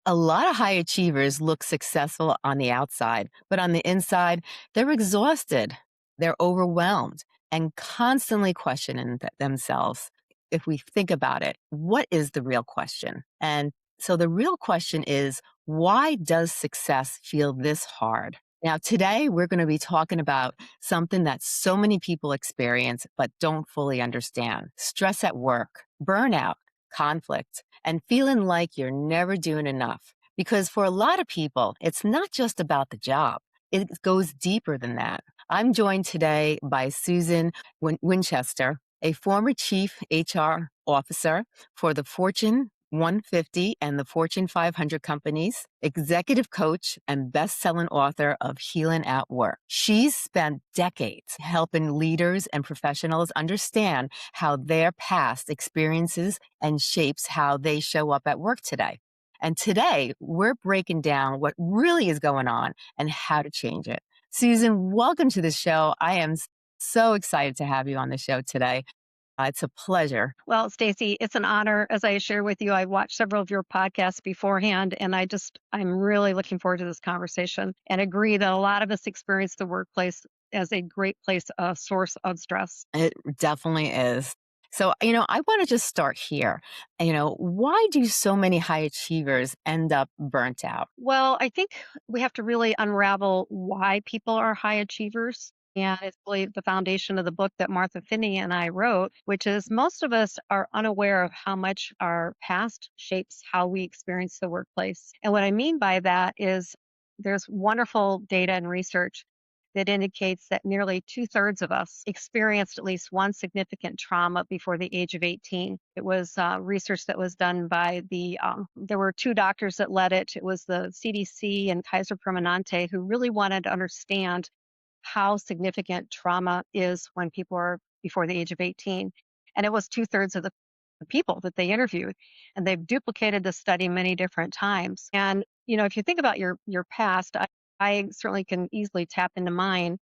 A lot of high achievers look successful on the outside, but on the inside, they're exhausted, they're overwhelmed, and constantly questioning themselves. If we think about it, what is the real question? And so the real question is, why does success feel this hard? Now, today we're going to be talking about something that so many people experience but don't fully understand: stress at work, burnout, conflict, and feeling like you're never doing enough. Because for a lot of people, it's not just about the job, it goes deeper than that. I'm joined today by Susan Winchester, a former chief HR officer for the Fortune 150 and the Fortune 500 companies, executive coach, and best-selling author of Healing at Work. She's spent decades helping leaders and professionals understand how their past experiences and shapes how they show up at work today. And today, we're breaking down what really is going on and how to change it. Susan, welcome to the show. I am so excited to have you on the show today. It's a pleasure. Well, Stacey, it's an honor. As I shared with you, I watched several of your podcasts beforehand, and I'm really looking forward to this conversation and agree that a lot of us experience the workplace as a great place, a source of stress. It definitely is. So, I want to just start here. Why do so many high achievers end up burnt out? Well, I think we have to really unravel why people are high achievers. And it's really the foundation of the book that Martha Finney and I wrote, which is most of us are unaware of how much our past shapes how we experience the workplace. And what I mean by that is there's wonderful data and research that indicates that nearly two-thirds of us experienced at least one significant trauma before the age of 18. It was research that was done by there were two doctors that led it. It was the CDC and Kaiser Permanente, who really wanted to understand how significant trauma is when people are before the age of 18. And it was two-thirds of the people that they interviewed. And they've duplicated the study many different times. And, if you think about your past, I certainly can easily tap into mine.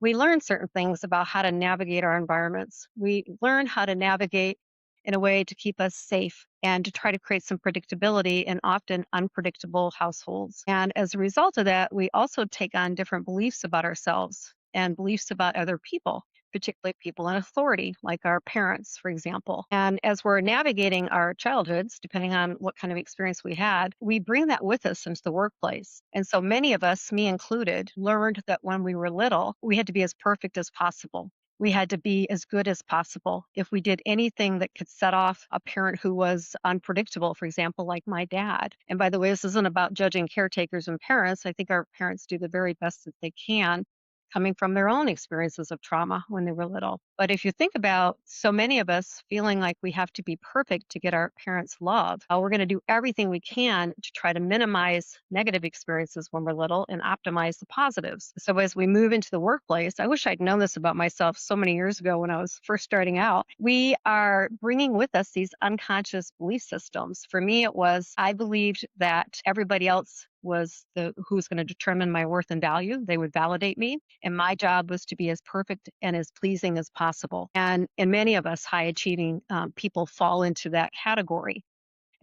We learn certain things about how to navigate our environments. We learn how to navigate in a way to keep us safe and to try to create some predictability in often unpredictable households. And as a result of that, we also take on different beliefs about ourselves and beliefs about other people, particularly people in authority, like our parents, for example. And as we're navigating our childhoods, depending on what kind of experience we had, we bring that with us into the workplace. And so many of us, me included, learned that when we were little, we had to be as perfect as possible. We had to be as good as possible. If we did anything that could set off a parent who was unpredictable, for example, like my dad. And by the way, this isn't about judging caretakers and parents. I think our parents do the very best that they can, coming from their own experiences of trauma when they were little. But if you think about so many of us feeling like we have to be perfect to get our parents' love, we're going to do everything we can to try to minimize negative experiences when we're little and optimize the positives. So as we move into the workplace, I wish I'd known this about myself so many years ago when I was first starting out. We are bringing with us these unconscious belief systems. For me, it was I believed that everybody else was the who's going to determine my worth and value. They would validate me, and my job was to be as perfect and as pleasing as possible. And many of us high achieving people fall into that category.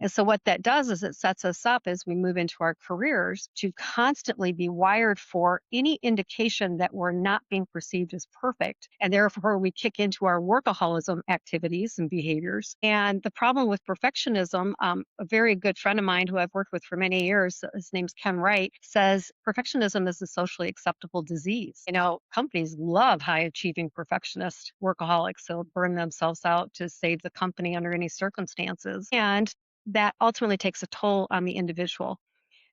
And so what that does is it sets us up as we move into our careers to constantly be wired for any indication that we're not being perceived as perfect. And therefore we kick into our workaholism activities and behaviors. And the problem with perfectionism, a very good friend of mine who I've worked with for many years, his name's Ken Wright, says perfectionism is a socially acceptable disease. Companies love high achieving perfectionist workaholics. They'll burn themselves out to save the company under any circumstances. And that ultimately takes a toll on the individual.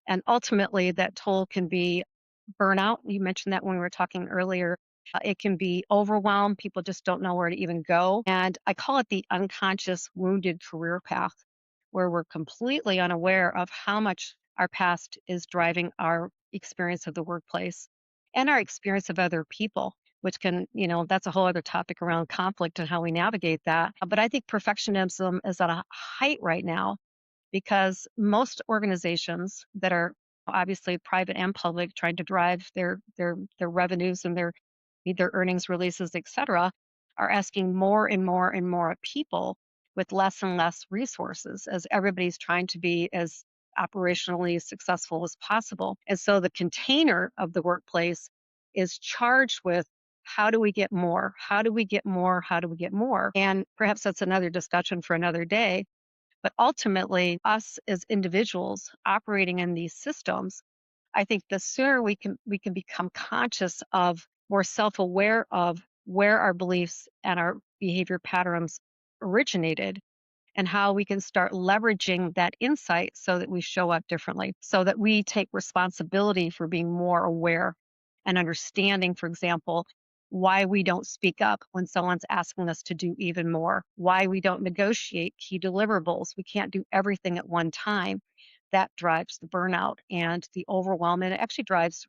And ultimately, that toll can be burnout. You mentioned that when we were talking earlier. It can be overwhelm. People just don't know where to even go. And I call it the unconscious wounded career path, where we're completely unaware of how much our past is driving our experience of the workplace and our experience of other people. Which that's a whole other topic around conflict and how we navigate that. But I think perfectionism is at a height right now because most organizations that are obviously private and public trying to drive their revenues and need their earnings releases, et cetera, are asking more and more and more of people with less and less resources as everybody's trying to be as operationally successful as possible. And so the container of the workplace is charged with how do we get more? How do we get more? How do we get more? And perhaps that's another discussion for another day. But ultimately, us as individuals operating in these systems, I think the sooner we can become conscious of, more self-aware of where our beliefs and our behavior patterns originated, and how we can start leveraging that insight so that we show up differently, so that we take responsibility for being more aware and understanding, for example, why we don't speak up when someone's asking us to do even more, why we don't negotiate key deliverables. We can't do everything at one time. That drives the burnout and the overwhelm, and it actually drives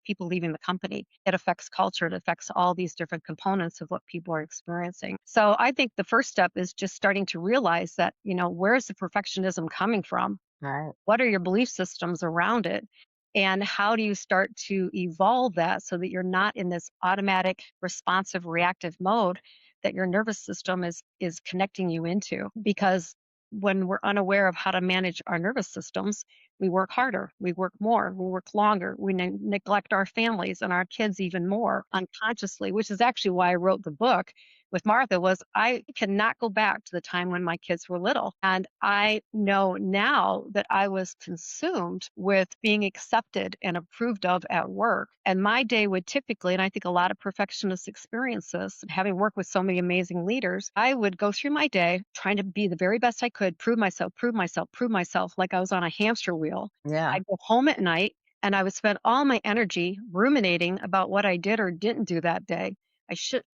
people leaving the company. It affects culture. It affects all these different components of what people are experiencing. So I think the first step is just starting to realize that, where's the perfectionism coming from? Right. What are your belief systems around it? And how do you start to evolve that so that you're not in this automatic, responsive, reactive mode that your nervous system is connecting you into? Because when we're unaware of how to manage our nervous systems, we work harder, we work more, we work longer, we neglect our families and our kids even more unconsciously, which is actually why I wrote the book with Martha. Was I cannot go back to the time when my kids were little. And I know now that I was consumed with being accepted and approved of at work. And my day would typically, and I think a lot of perfectionists experience this, having worked with so many amazing leaders, I would go through my day trying to be the very best I could, prove myself, prove myself, prove myself, like I was on a hamster wheel. Yeah. I'd go home at night and I would spend all my energy ruminating about what I did or didn't do that day. I shouldn't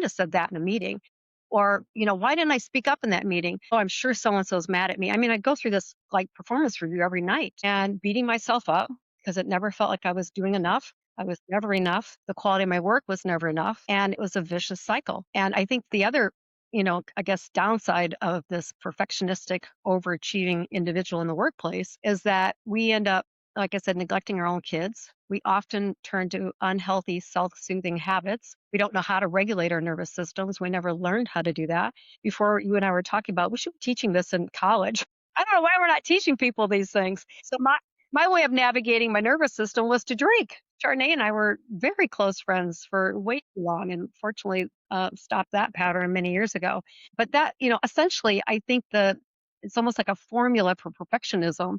have said that in a meeting. Or, why didn't I speak up in that meeting? Oh, I'm sure so and so's mad at me. I mean, I go through this like performance review every night and beating myself up because it never felt like I was doing enough. I was never enough. The quality of my work was never enough. And it was a vicious cycle. And I think the other, I guess, downside of this perfectionistic, overachieving individual in the workplace is that we end up, like I said, neglecting our own kids. We often turn to unhealthy, self soothing habits. We don't know how to regulate our nervous systems. We never learned how to do that. Before you and I were talking about, we should be teaching this in college. I don't know why we're not teaching people these things. So, my way of navigating my nervous system was to drink. Chardonnay and I were very close friends for way too long, and fortunately stopped that pattern many years ago. But that, essentially, I think it's almost like a formula for perfectionism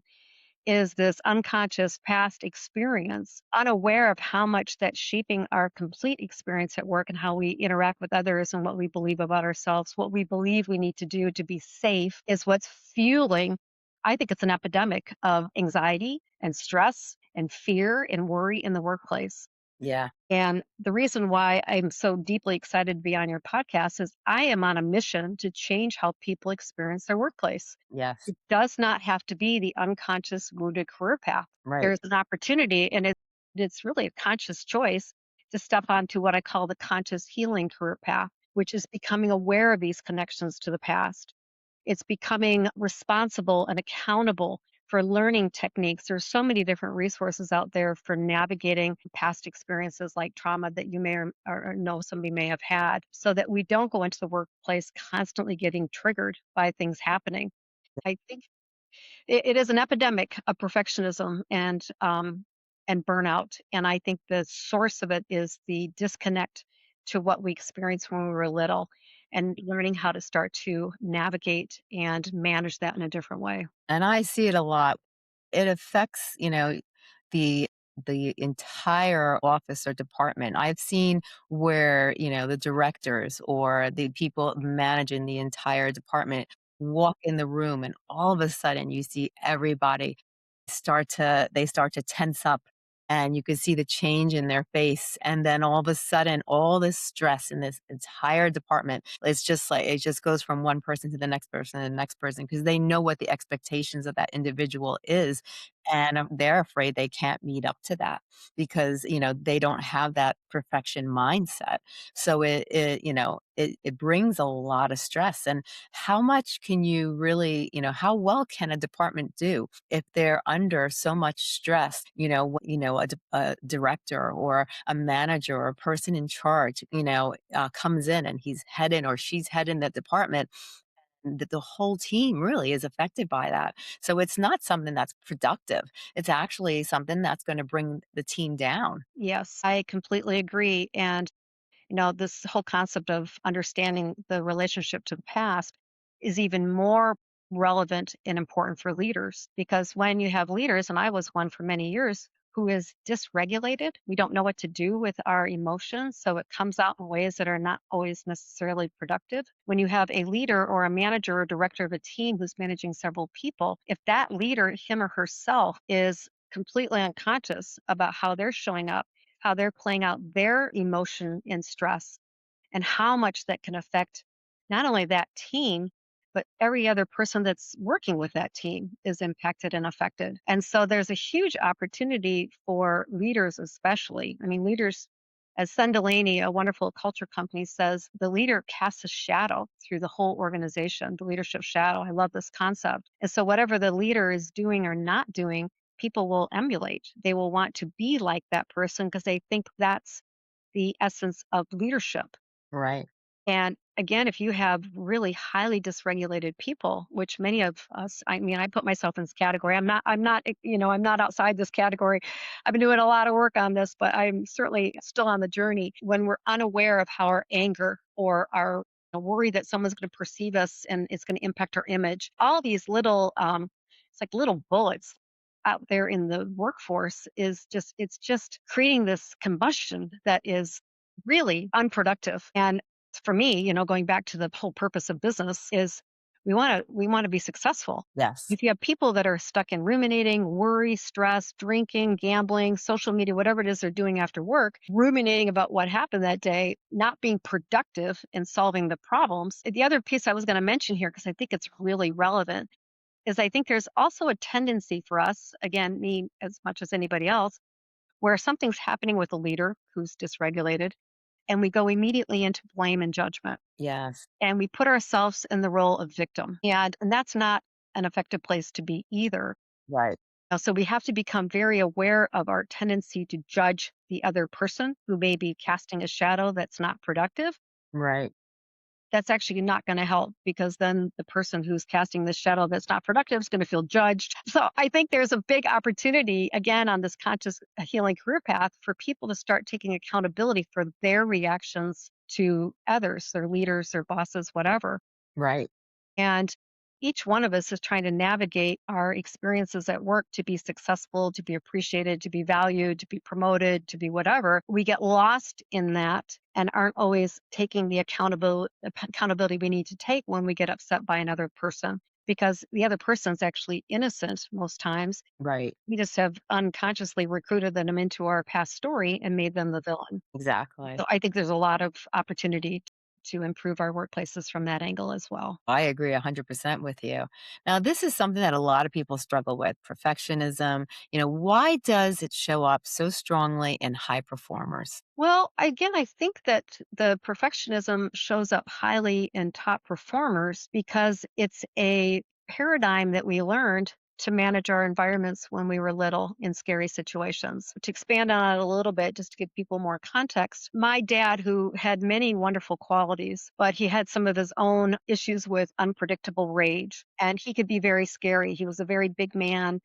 is this unconscious past experience, unaware of how much that's shaping our complete experience at work and how we interact with others and what we believe about ourselves, what we believe we need to do to be safe is what's fueling. I think it's an epidemic of anxiety and stress and fear and worry in the workplace. Yeah. And the reason why I'm so deeply excited to be on your podcast is I am on a mission to change how people experience their workplace. Yes. It does not have to be the unconscious wounded career path. Right. There's an opportunity, and it's really a conscious choice to step onto what I call the conscious healing career path, which is becoming aware of these connections to the past. It's becoming responsible and accountable for learning techniques. There's so many different resources out there for navigating past experiences like trauma that you may or know somebody may have had, so that we don't go into the workplace constantly getting triggered by things happening. I think it is an epidemic of perfectionism and burnout, and I think the source of it is the disconnect to what we experienced when we were little, and learning how to start to navigate and manage that in a different way. And I see it a lot. It affects, the entire office or department. I've seen where, the directors or the people managing the entire department walk in the room and all of a sudden you see everybody start to tense up and you could see the change in their face and then all of a sudden all this stress in this entire department, it's just like it just goes from one person to the next person and the next person because they know what the expectations of that individual is, and they're afraid they can't meet up to that because they don't have that perfection mindset. So it brings a lot of stress. And how much can you really, how well can a department do if they're under so much stress? A director or a manager or a person in charge, comes in and he's heading or she's heading the department the whole team really is affected by that. So it's not something that's productive. It's actually something that's going to bring the team down. Yes, I completely agree. And this whole concept of understanding the relationship to the past is even more relevant and important for leaders because when you have leaders, and I was one for many years, who is dysregulated, we don't know what to do with our emotions. So it comes out in ways that are not always necessarily productive. When you have a leader or a manager or director of a team who's managing several people, if that leader, him or herself, is completely unconscious about how they're showing up, how they're playing out their emotion and stress, and how much that can affect not only that team, but every other person that's working with that team is impacted and affected. And so there's a huge opportunity for leaders, especially. I mean, leaders, as Sun Delaney, a wonderful culture company, says, the leader casts a shadow through the whole organization, the leadership shadow. I love this concept. And so, whatever the leader is doing or not doing, people will emulate. They will want to be like that person because they think that's the essence of leadership. Right. And again, if you have really highly dysregulated people, which many of us, I mean, I put myself in this category. I'm not outside this category. I've been doing a lot of work on this, but I'm certainly still on the journey. When we're unaware of how our anger or our worry that someone's going to perceive us and it's going to impact our image, all these little, it's like little bullets out there in the workforce it's just creating this combustion that is really unproductive. And for me, going back to the whole purpose of business is we want to be successful. Yes. If you have people that are stuck in ruminating, worry, stress, drinking, gambling, social media, whatever it is they're doing after work, ruminating about what happened that day, not being productive in solving the problems. The other piece I was going to mention here, because I think it's really relevant, is I think there's also a tendency for us, again, me as much as anybody else, where something's happening with a leader who's dysregulated, and we go immediately into blame and judgment. Yes. And we put ourselves in the role of victim. And that's not an effective place to be either. Right. So we have to become very aware of our tendency to judge the other person who may be casting a shadow that's not productive. Right. That's actually not going to help because then the person who's casting this shadow that's not productive is going to feel judged. So I think there's a big opportunity, again, on this conscious healing career path for people to start taking accountability for their reactions to others, their leaders, their bosses, whatever. Right. And each one of us is trying to navigate our experiences at work to be successful, to be appreciated, to be valued, to be promoted, to be whatever. We get lost in that and aren't always taking the accountability we need to take when we get upset by another person because the other person's actually innocent most times. Right. We just have unconsciously recruited them into our past story and made them the villain. Exactly. So I think there's a lot of opportunity to improve our workplaces from that angle as well. I agree 100% with you. Now, this is something that a lot of people struggle with perfectionism. Why does it show up so strongly in high performers? Well, again, I think that the perfectionism shows up highly in top performers because it's a paradigm that we learned to manage our environments when we were little in scary situations. To expand on it a little bit, just to give people more context, my dad, who had many wonderful qualities, but he had some of his own issues with unpredictable rage, and he could be very scary. He was a very big man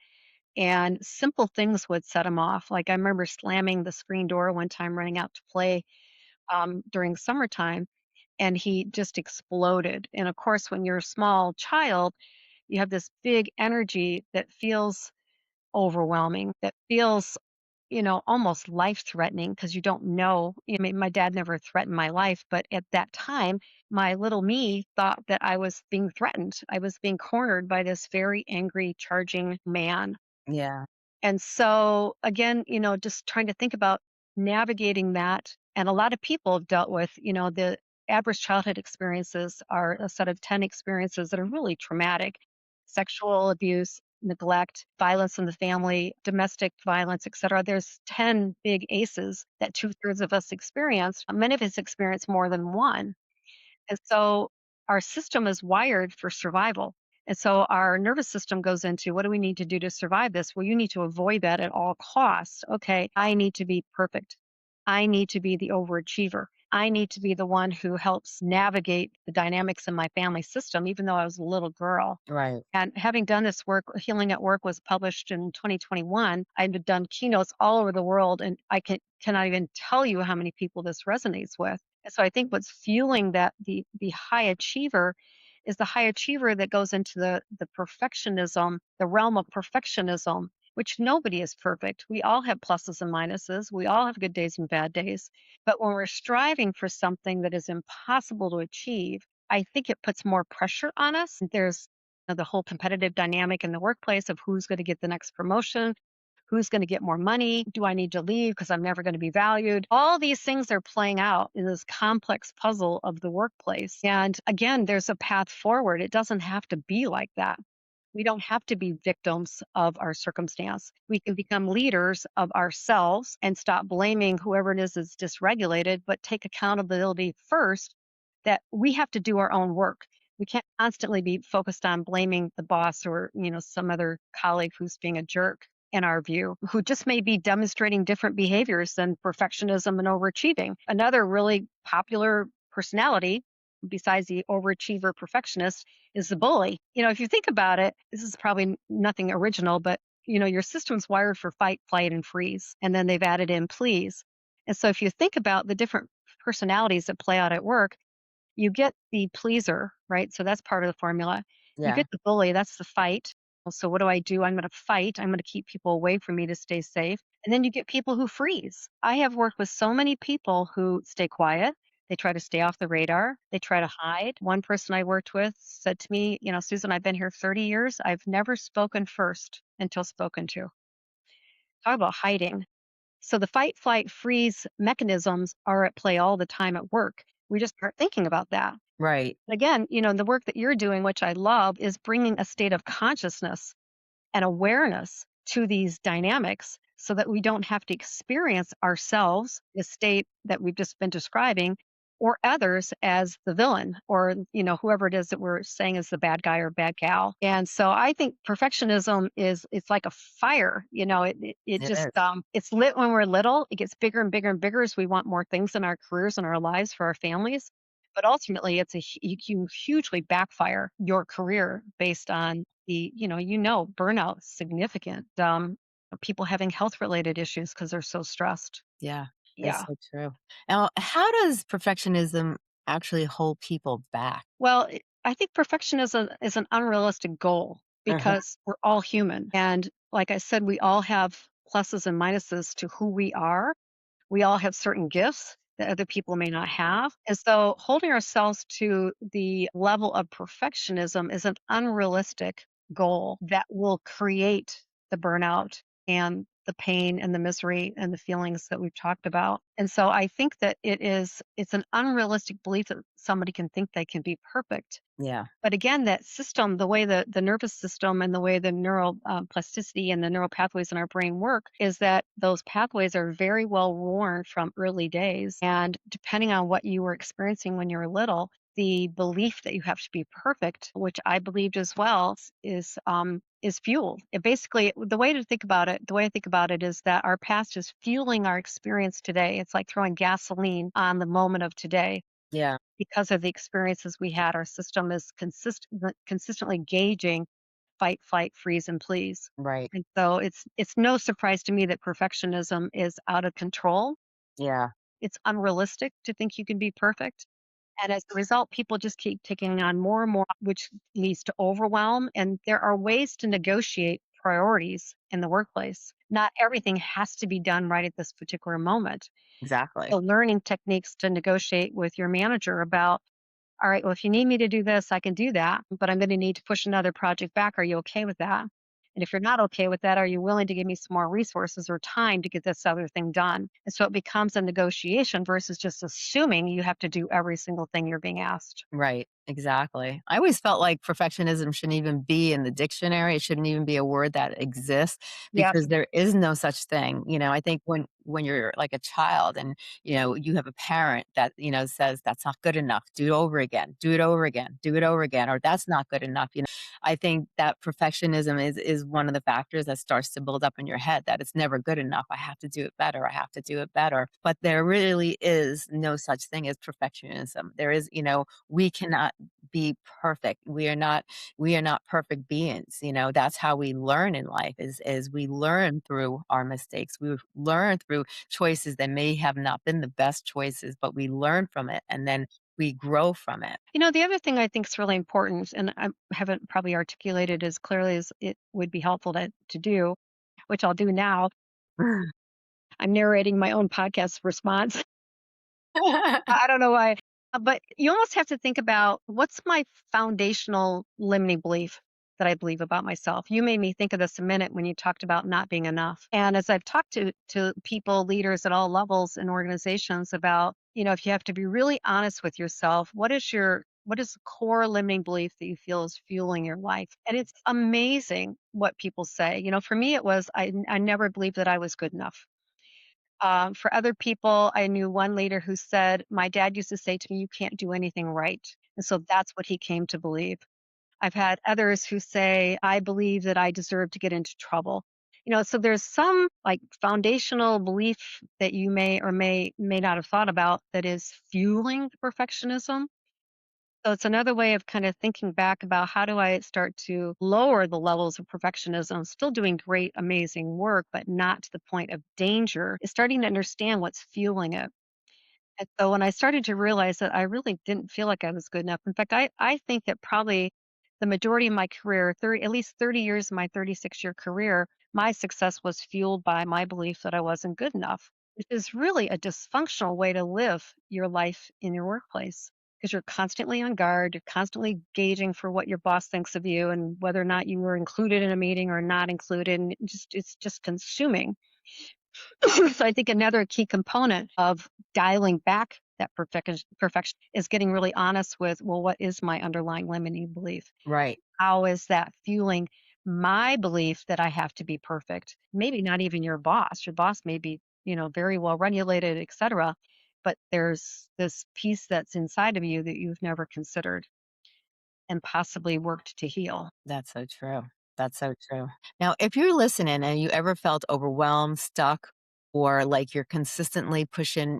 and simple things would set him off. Like I remember slamming the screen door one time running out to play during summertime, and he just exploded. And of course, when you're a small child, you have this big energy that feels overwhelming, that feels almost life threatening because you don't know. I mean, my dad never threatened my life, but at that time, my little me thought that I was being threatened. I was being cornered by this very angry, charging man. Yeah. And so again, just trying to think about navigating that. And a lot of people have dealt with, the adverse childhood experiences are a set of 10 experiences that are really traumatic: sexual abuse, neglect, violence in the family, domestic violence, et cetera. There's 10 big ACEs that two-thirds of us experience. Many of us experience more than one. And so our system is wired for survival. And so our nervous system goes into, what do we need to do to survive this? Well, you need to avoid that at all costs. Okay, I need to be perfect. I need to be the overachiever. I need to be the one who helps navigate the dynamics in my family system, even though I was a little girl. Right. And having done this work, Healing at Work was published in 2021. I've done keynotes all over the world, and cannot even tell you how many people this resonates with. And so I think what's fueling that the high achiever is the high achiever that goes into the perfectionism, the realm of perfectionism, which nobody is perfect. We all have pluses and minuses. We all have good days and bad days. But when we're striving for something that is impossible to achieve, I think it puts more pressure on us. There's the whole competitive dynamic in the workplace of who's going to get the next promotion, who's going to get more money, do I need to leave because I'm never going to be valued? All these things are playing out in this complex puzzle of the workplace. And again, there's a path forward. It doesn't have to be like that. We don't have to be victims of our circumstance. We can become leaders of ourselves and stop blaming whoever it is that's dysregulated, but take accountability first that we have to do our own work. We can't constantly be focused on blaming the boss or, some other colleague who's being a jerk in our view, who just may be demonstrating different behaviors than perfectionism and overachieving. Another really popular personality besides the overachiever perfectionist is the bully. If you think about it, this is probably nothing original, but your system's wired for fight, flight, and freeze. And then they've added in please. And so if you think about the different personalities that play out at work, you get the pleaser, right? So that's part of the formula. You Yeah. get the bully, that's the fight. So what do? I'm going to fight. I'm going to keep people away from me to stay safe. And then you get people who freeze. I have worked with so many people who stay quiet. They try to stay off the radar. They try to hide. One person I worked with said to me, Susan, I've been here 30 years. I've never spoken first until spoken to. Talk about hiding. So the fight, flight, freeze mechanisms are at play all the time at work. We just aren't thinking about that. Right. Again, the work that you're doing, which I love, is bringing a state of consciousness and awareness to these dynamics so that we don't have to experience ourselves, the state that we've just been describing, or others as the villain or whoever it is that we're saying is the bad guy or bad gal. And so I think perfectionism is it's like a fire. It It just is. it's lit when we're little. It gets bigger and bigger and bigger as we want more things in our careers and our lives for our families. But ultimately, you can hugely backfire your career based on burnout is significant. People having health related issues because they're so stressed. Yeah. It's Yeah. so true. Now, how does perfectionism actually hold people back? Well, I think perfectionism is an unrealistic goal Uh-huh. because we're all human. And like I said, we all have pluses and minuses to who we are. We all have certain gifts that other people may not have. And so holding ourselves to the level of perfectionism is an unrealistic goal that will create the burnout and the pain and the misery and the feelings that we've talked about. And so I think that it's an unrealistic belief that somebody can think they can be perfect. Yeah. But again, that system, the way the nervous system and the way the neural plasticity and the neural pathways in our brain work is that those pathways are very well worn from early days. And depending on what you were experiencing when you were little, the belief that you have to be perfect, which I believed as well, is fuel. It basically the way to think about it, the way I think about it is that our past is fueling our experience today. It's like throwing gasoline on the moment of today Yeah. because of the experiences we had, our system is consistently gauging fight, flight, freeze, and please. Right. And so it's no surprise to me that perfectionism is out of control. Yeah. It's unrealistic to think you can be perfect. And as a result, people just keep taking on more and more, which leads to overwhelm. And there are ways to negotiate priorities in the workplace. Not everything has to be done right at this particular moment. Exactly. So learning techniques to negotiate with your manager about, all right, well, if you need me to do this, I can do that, but I'm going to need to push another project back. Are you okay with that? And if you're not okay with that, are you willing to give me some more resources or time to get this other thing done? And so it becomes a negotiation versus just assuming you have to do every single thing you're being asked. Right. Exactly. I always felt like perfectionism shouldn't even be in the dictionary. It shouldn't even be a word that exists Yep. because there is no such thing. I think when you're like a child and, you have a parent that, says, "That's not good enough. Do it over again. Do it over again. Do it over again," or "That's not good enough." I think that perfectionism is one of the factors that starts to build up in your head that it's never good enough. I have to do it better. I have to do it better. But there really is no such thing as perfectionism. There is, we cannot be perfect. We are not perfect beings. That's how we learn in life is we learn through our mistakes. We learn through choices that may have not been the best choices, but we learn from it and then we grow from it. The other thing I think is really important, and I haven't probably articulated as clearly as it would be helpful to do, which I'll do now. I'm narrating my own podcast response. I don't know why. But you almost have to think about what's my foundational limiting belief that I believe about myself. You made me think of this a minute when you talked about not being enough. And as I've talked to people, leaders at all levels in organizations about, if you have to be really honest with yourself, what is the core limiting belief that you feel is fueling your life? And it's amazing what people say. For me, it was I never believed that I was good enough. For other people, I knew one leader who said, "My dad used to say to me, you can't do anything right." And so that's what he came to believe. I've had others who say, "I believe that I deserve to get into trouble." So there's some like foundational belief that you may or may not have thought about that is fueling perfectionism. So it's another way of kind of thinking back about how do I start to lower the levels of perfectionism, still doing great, amazing work, but not to the point of danger, is starting to understand what's fueling it. And so when I started to realize that I really didn't feel like I was good enough. In fact, I think that probably the majority of my career, 30, at least 30 years of my 36-year career, my success was fueled by my belief that I wasn't good enough, which is really a dysfunctional way to live your life in your workplace because you're constantly on guard, you're constantly gauging for what your boss thinks of you and whether or not you were included in a meeting or not included. And it's just consuming. So I think another key component of dialing back that perfection is getting really honest with, well, what is my underlying limiting belief? Right. How is that fueling my belief that I have to be perfect? Maybe not even your boss. Your boss may be, very well regulated, et cetera. But there's this piece that's inside of you that you've never considered and possibly worked to heal. That's so true. That's so true. Now, if you're listening and you ever felt overwhelmed, stuck, or like you're consistently pushing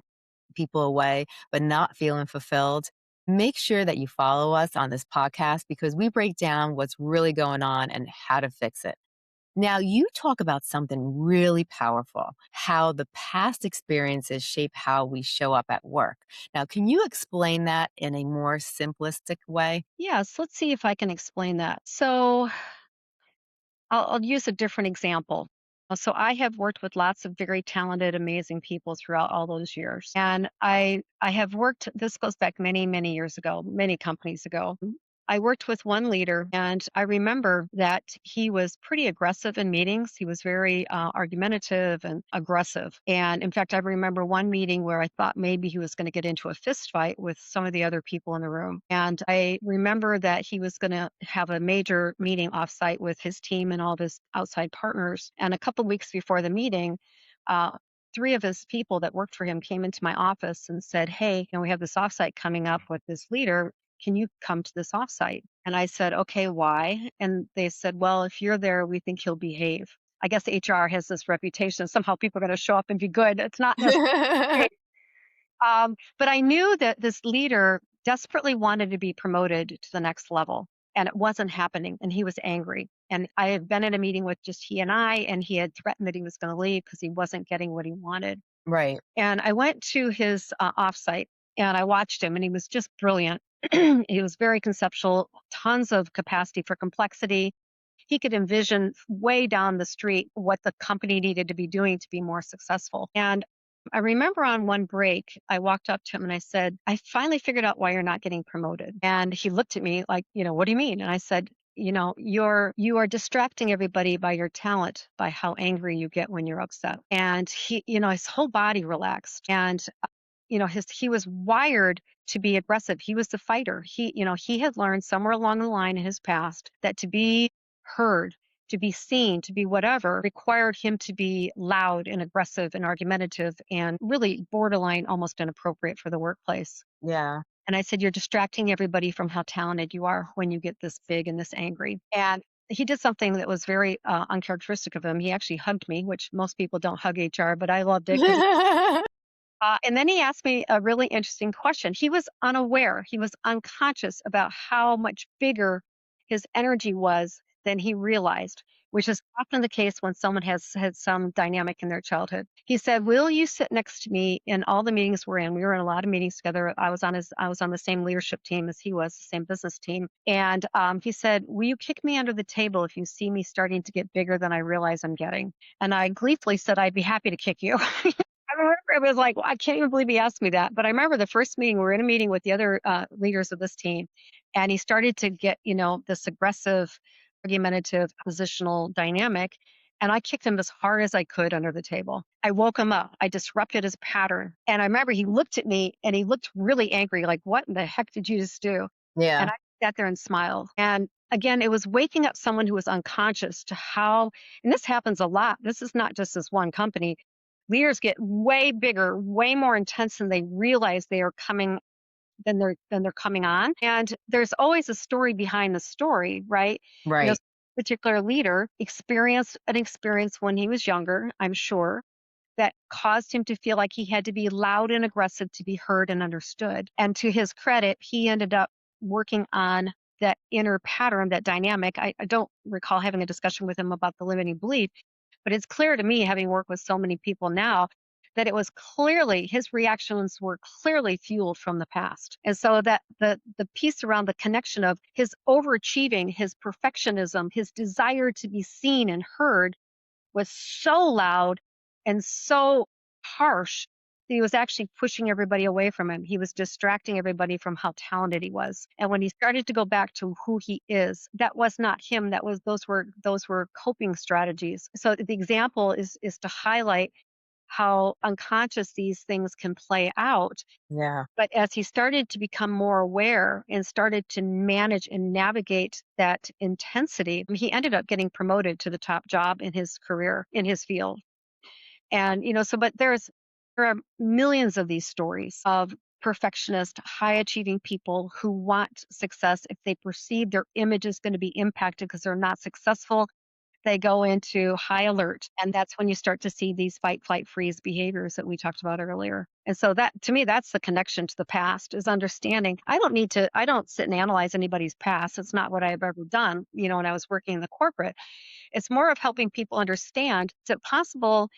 people away, but not feeling fulfilled, make sure that you follow us on this podcast because we break down what's really going on and how to fix it. Now, you talk about something really powerful, how the past experiences shape how we show up at work. Now, can you explain that in a more simplistic way? Yes, let's see if I can explain that. So I'll use a different example. So I have worked with lots of very talented, amazing people throughout all those years. And I have worked, this goes back many, many years ago, many companies ago. I worked with one leader, and I remember that he was pretty aggressive in meetings. He was very argumentative and aggressive. And in fact, I remember one meeting where I thought maybe he was going to get into a fist fight with some of the other people in the room. And I remember that he was going to have a major meeting offsite with his team and all of his outside partners. And a couple weeks before the meeting, uh, three of his people that worked for him came into my office and said, "Hey, we have this offsite coming up with this leader. Can you come to this offsite?" And I said, "Okay, why?" And they said, "Well, if you're there, we think he'll behave." I guess HR has this reputation. Somehow people are going to show up and be good. It's not necessarily the case. But I knew that this leader desperately wanted to be promoted to the next level, and it wasn't happening. And he was angry. And I had been at a meeting with just he and he had threatened that he was going to leave because he wasn't getting what he wanted. Right. And I went to his offsite and I watched him, and he was just brilliant. He was very conceptual, tons of capacity for complexity. He could envision way down the street what the company needed to be doing to be more successful. And I remember on one break, I walked up to him and I said, "I finally figured out why you're not getting promoted." And he looked at me like, "What do you mean?" And I said, you are distracting everybody by your talent, by how angry you get when you're upset." And his whole body relaxed. And he was wired to be aggressive. He was the fighter. He had learned somewhere along the line in his past that to be heard, to be seen, to be whatever, required him to be loud and aggressive and argumentative and really borderline almost inappropriate for the workplace. Yeah. And I said, "You're distracting everybody from how talented you are when you get this big and this angry." And he did something that was very uncharacteristic of him. He actually hugged me, which most people don't hug HR, but I loved it because and then he asked me a really interesting question. He was unaware, he was unconscious about how much bigger his energy was than he realized, which is often the case when someone has had some dynamic in their childhood. He said, "Will you sit next to me in all the meetings we're in?" We were in a lot of meetings together. I was on the same leadership team as he was, the same business team. And he said, "Will you kick me under the table if you see me starting to get bigger than I realize I'm getting?" And I gleefully said, "I'd be happy to kick you." I remember it was like, I can't even believe he asked me that. But I remember the first meeting, we were in a meeting with the other leaders of this team, and he started to get, this aggressive, argumentative, positional dynamic. And I kicked him as hard as I could under the table. I woke him up. I disrupted his pattern. And I remember he looked at me and he looked really angry, like, "What in the heck did you just do?" And Yeah. I sat there and smiled. And again, it was waking up someone who was unconscious to how, and this happens a lot. This is not just this one company. Leaders get way bigger, way more intense than they realize they are coming than they're coming on. And there's always a story behind the story, right? Right. Particular leader experienced an experience when he was younger, I'm sure, that caused him to feel like he had to be loud and aggressive to be heard and understood. And to his credit, he ended up working on that inner pattern, that dynamic. I don't recall having a discussion with him about the limiting belief, but it's clear to me, having worked with so many people now, that it was clearly his reactions were clearly fueled from the past. And so that the piece around the connection of his overachieving, his perfectionism, his desire to be seen and heard was so loud and so harsh that he was actually pushing everybody away from him. He was distracting everybody from how talented he was. And when he started to go back to who he is, that was not him. That was those were coping strategies. So the example is to highlight how unconscious these things can play out. Yeah. But as he started to become more aware and started to manage and navigate that intensity, he ended up getting promoted to the top job in his career, in his field. And, but there are millions of these stories of perfectionist, high achieving people who want success. If they perceive their image is going to be impacted because they're not successful, they go into high alert. And that's when you start to see these fight, flight, freeze behaviors that we talked about earlier. And so that, to me, that's the connection to the past, is understanding. I don't sit and analyze anybody's past. It's not what I've ever done, when I was working in the corporate. It's more of helping people understand, is it possible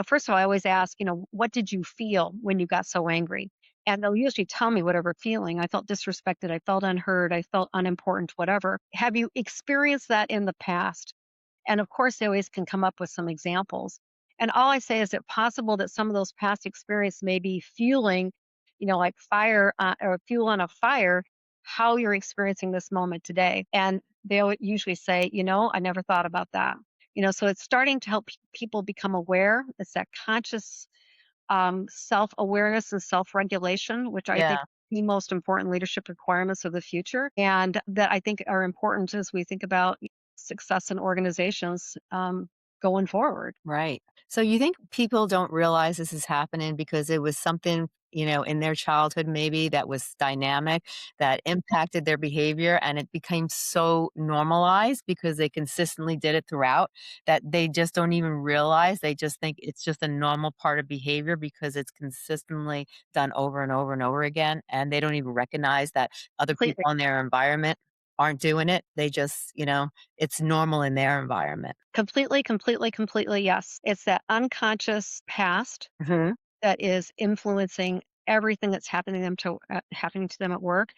first of all, I always ask, what did you feel when you got so angry? And they'll usually tell me whatever feeling. I felt disrespected. I felt unheard. I felt unimportant, whatever. Have you experienced that in the past? And of course, they always can come up with some examples. And all I say, is it possible that some of those past experience may be fueling, like fire or fuel on a fire, how you're experiencing this moment today? And they'll usually say, I never thought about that. So it's starting to help people become aware. It's that conscious self awareness and self regulation, which I think Yeah. the most important leadership requirements of the future, and that I think are important as we think about success in organizations going forward. Right. So you think people don't realize this is happening because it was something, in their childhood maybe that was dynamic, that impacted their behavior, and it became so normalized because they consistently did it throughout that they just don't even realize. They just think it's just a normal part of behavior because it's consistently done over and over and over again. And they don't even recognize that other Completely, people in their environment aren't doing it. They just, it's normal in their environment. completely, completely, completely. Yes, it's that unconscious past Mhm. that is influencing everything that's happening to them at work.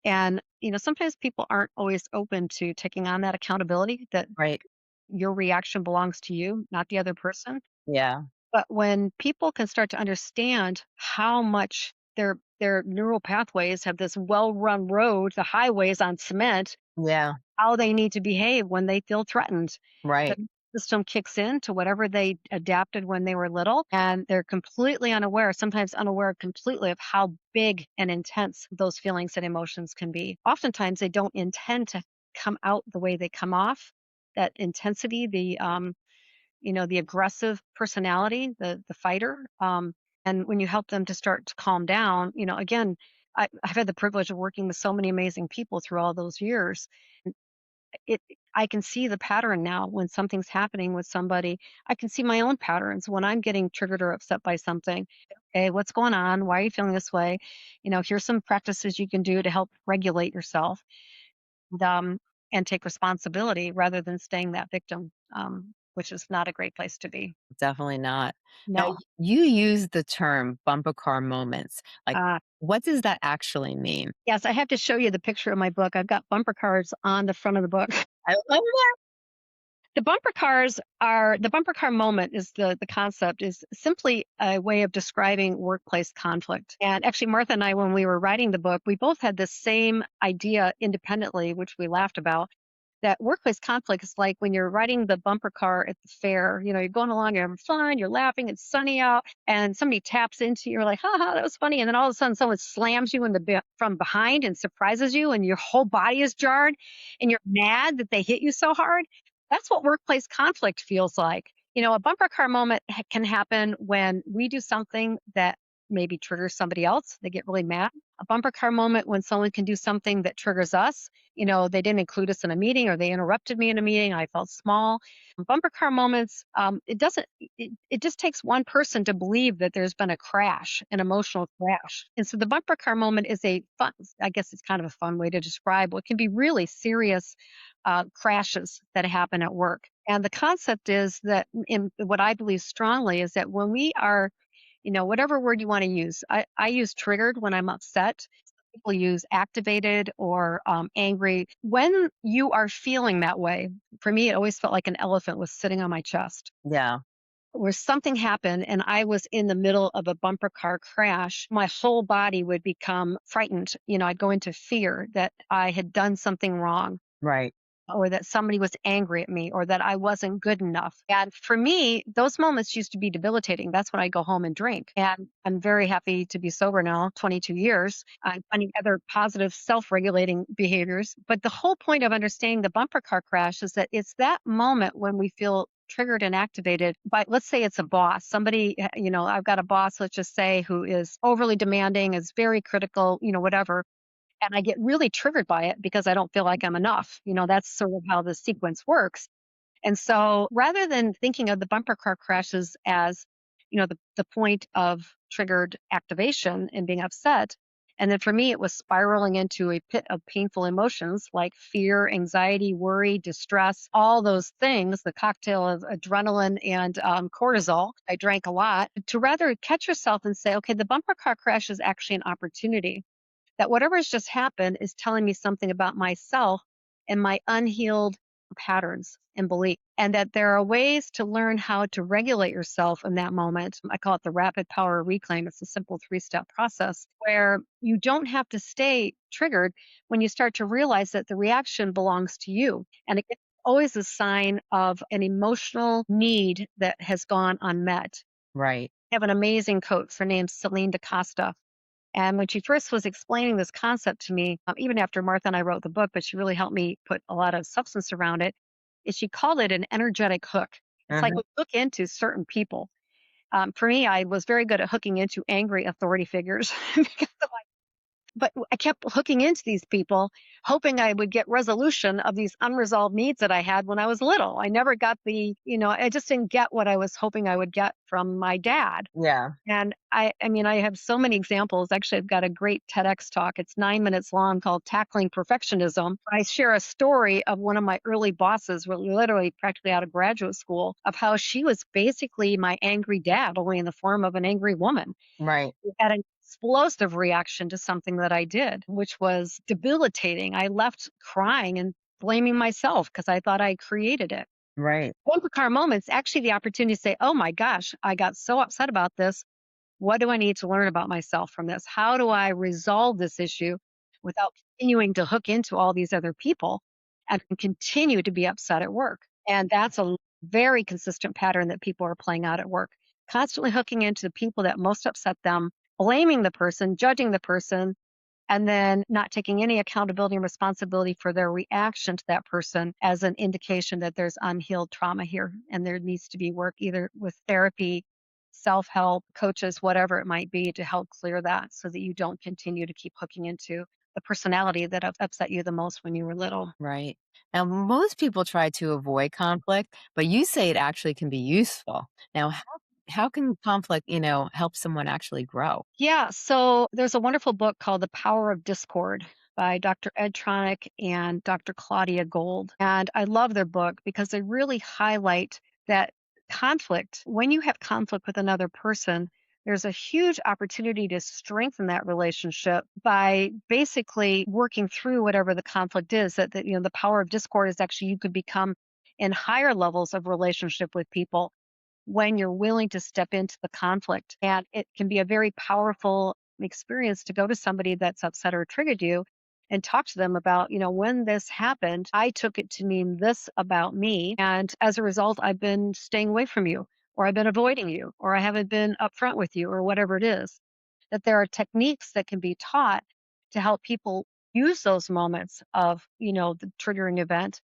And sometimes people aren't always open to taking on that accountability. That Right. your reaction belongs to you, not the other person. Yeah. But when people can start to understand how much their neural pathways have this well-run road, the highways on cement, Yeah. how they need to behave when they feel threatened. Right. The system kicks in to whatever they adapted when they were little, and they're completely unaware, sometimes unaware completely, of how big and intense those feelings and emotions can be. Oftentimes, they don't intend to come out the way they come off. that intensity, the aggressive personality, the fighter. And when you help them to start to calm down, again, I've had the privilege of working with so many amazing people through all those years. It I can see the pattern now when something's happening with somebody. I can see my own patterns when I'm getting triggered or upset by something. Okay, what's going on? Why are you feeling this way? Here's some practices you can do to help regulate yourself and, and take responsibility rather than staying that victim, which is not a great place to be. Definitely not. Now, No. you use the term bumper car moments. Like, Uh, what does that actually mean? yes, I have to show you the picture of my book. I've got bumper cars on the front of the book. I love that. The bumper car moment is the concept is simply a way of describing workplace conflict. And actually, Martha and I, when we were writing the book, we both had the same idea independently, which we laughed about. That workplace conflict is like when you're riding the bumper car at the fair, you're going along, you're having fun, you're laughing, it's sunny out, and somebody taps into you, you're like, ha ha, that was funny. And then all of a sudden someone slams you from behind and surprises you, and your whole body is jarred, and you're mad that they hit you so hard. That's what workplace conflict feels like. A bumper car moment can happen when we do something that maybe triggers somebody else. They get really mad. A bumper car moment when someone can do something that triggers us. They didn't include us in a meeting or they interrupted me in a meeting. I felt small. Bumper car moments, it doesn't, it just takes one person to believe that there's been a crash, an emotional crash. And so the bumper car moment is a fun, I guess it's kind of a fun way to describe what can be really serious crashes that happen at work. And the concept is that, in what I believe strongly, is that when we are, whatever word you want to use, I use triggered when I'm upset. People use activated or angry. When you are feeling that way, for me, it always felt like an elephant was sitting on my chest. Yeah, Where something happened and I was in the middle of a bumper car crash, my whole body would become frightened. I'd go into fear that I had done something wrong right, or that somebody was angry at me or that I wasn't good enough. And for me, those moments used to be debilitating. That's when I go home and drink. And I'm very happy to be sober now, 22 years. I'm finding other positive self regulating behaviors. But the whole point of understanding the bumper car crash is that it's that moment when we feel triggered and activated by, let's say it's a boss, somebody, I've got a boss, let's just say, who is overly demanding, is very critical, whatever, and I get really triggered by it because I don't feel like I'm enough. That's sort of how the sequence works. And so rather than thinking of the bumper car crashes as, the point of triggered activation and being upset, and then for me, it was spiraling into a pit of painful emotions like fear, anxiety, worry, distress, all those things, the cocktail of adrenaline and cortisol. I drank a lot to rather catch yourself and say, okay, the bumper car crash is actually an opportunity that whatever's just happened is telling me something about myself and my unhealed patterns and beliefs. And that there are ways to learn how to regulate yourself in that moment. I call it the rapid power reclaim. It's a simple 3-step process where you don't have to stay triggered when you start to realize that the reaction belongs to you. And it's always a sign of an emotional need that has gone unmet. right. I have an amazing coach. Her name's Celine DaCosta, and when she first was explaining this concept to me, even after Martha and I wrote the book, but she really helped me put a lot of substance around it, is she called it an energetic hook. It's like Mhm. we hook into certain people. For me, I was very good at hooking into angry authority figures because but I kept hooking into these people, hoping I would get resolution of these unresolved needs that I had when I was little. I never got I just didn't get what I was hoping I would get from my dad. Yeah, And I mean, I have so many examples. Actually, I've got a great TEDx talk. It's 9 minutes long called Tackling Perfectionism. I share a story of one of my early bosses, really literally practically out of graduate school, of how she was basically my angry dad, only in the form of an angry woman. right, Had an explosive reaction to something that I did, which was debilitating. I left crying and blaming myself because I thought I created it. right, Bumper car moments, actually the opportunity to say, oh my gosh, I got so upset about this. What do I need to learn about myself from this? How do I resolve this issue without continuing to hook into all these other people and continue to be upset at work? And that's a very consistent pattern that people are playing out at work, constantly hooking into the people that most upset them, blaming the person, judging the person, and then not taking any accountability and responsibility for their reaction to that person as an indication that there's unhealed trauma here and there needs to be work either with therapy, self-help, coaches, whatever it might be to help clear that so that you don't continue to keep hooking into the personality that upset you the most when you were little. Right. Now, most people try to avoid conflict, but you say it actually can be useful. Now, how can conflict, help someone actually grow? Yeah, so there's a wonderful book called The Power of Discord by Dr. Ed Tronick and Dr. Claudia Gold. And I love their book because they really highlight that conflict, when you have conflict with another person, there's a huge opportunity to strengthen that relationship by basically working through whatever the conflict is. The power of discord is actually you could become in higher levels of relationship with people when you're willing to step into the conflict. And it can be a very powerful experience to go to somebody that's upset or triggered you and talk to them about, when this happened, I took it to mean this about me. And as a result, I've been staying away from you, or I've been avoiding you, or I haven't been upfront with you, or whatever it is. That there are techniques that can be taught to help people use those moments of, the triggering event